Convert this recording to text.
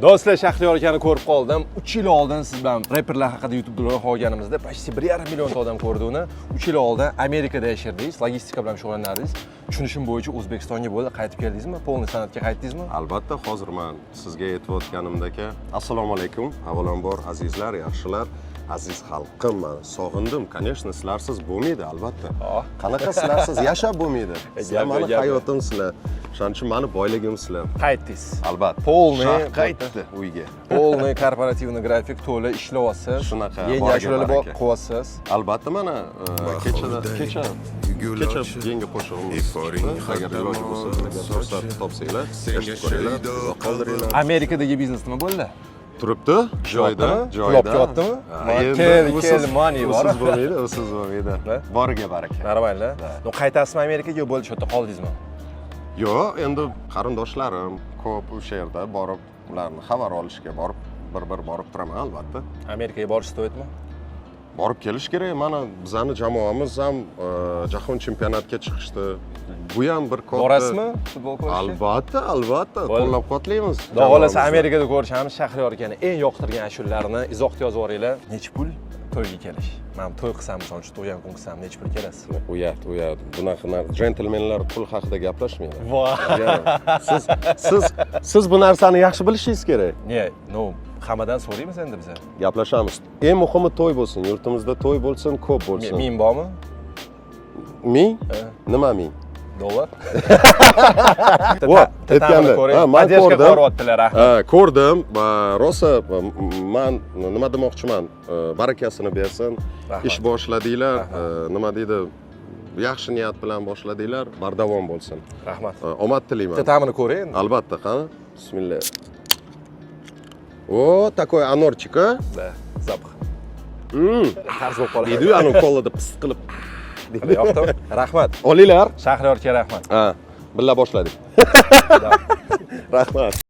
Do'stlar, Shahriyor akani ko'rib qoldim. 3 yil oldin siz bilan reperlar haqida YouTube'da ro'yxat olganimizda почти 1,5 million odam ko'rdi uni. 3 yil oldin Amerikada yashardingiz, logistika bilan shug'ullanardingiz. Tushunishim bo'yicha O'zbekistonga bo'ldi, qaytib keldingizmi? Polniy san'atga qaytdingizmi? Albatta, hozir men sizga aytayotganimdaka, assalomu alaykum. Avvalambor azizlar, yaxshilar, aziz xalqim, men sog'indim. Конечно, sizlarsiz bo'lmaydi, albatta. Qanaqa sizlarsiz yashab bo'lmaydi? Sizlar meni hayotim sizlar. Shuning uchun meni boyligim sizlar. Qaytdingiz. Albatta. Polniy qaytdi uyga. Polniy korporativniy grafik to'la ishlayapsiz. Shunaqa. Yangi ashulalar bor, qilyapsiz. Albatta, mana kecha yangi qo'shig'imiz chiqdi. Agar iloji bo'lsa, fursat topsanglar, eshitib ko'ringlar, qoldiringlar. Amerikadagi biznes nima bo'ldi? Turibdi, joyida. Pulop qilyaptimi? Kel, money bor. Siz bo'lmaydi, siz bo'lmaydi. Boriga baraka. Narimaylar. Qaytasizmi Amerikaga, bo'ldi, shu yerda qoldingizmi? Yo'q, endi qarindoshlarim ko'p o'sha yerda borib, ularni xabar olishga borib, bir borib turaman albatta. Amerikaga borish stoyatmi? Borib kelish kerak. Mana bizning jamoamiz ham jahon chempionatiga chiqishdi. Bu ham bir katta. Borasizmi futbol ko'rishga? Albatta, qo'llab-quvvatlaymiz. Xudo xolasa Amerikada ko'rishamiz. Shahriyor akani eng yoqtirgan ashulalarini izohda yozib yuboringlar. Necha pul to'yga kelish? Men to'y qilsam, masalan, shu to'ygan kun qilsam necha pul kelasiz? Uyat. Bunaqa džentelmenlar pul haqida gaplashmaydi. Voh. Siz bu narsani yaxshi bilishingiz kerak. Ne, hammadan so'raymiz endi biz. Gaplashamiz. Eng muhimi to'y bo'lsin, yurtimizda to'y bo'lsin, ko'p bo'lsin. Ming bormi? Ming? Nima ming? Dollar. Aytganda, men ko'rdim. Rosa men nima demoqchiman? Barakasini bersin. Ish boshladinglar, nima deydi? Yaxshi niyat bilan boshladinglar, bardavom bo'lsin. Rahmat. Omad tilayman. Ta'mini ko'ring. Albatta, qani? Bismillah. O, такой анорчик, а? Да, запах. Tarz bo'lib qoladi. Deydi-yu, anu qo'lida pis qilib. Yoqdim. Rahmat. Olinglar. Shahriyor aka, rahmat. Billa boshladik. Rahmat.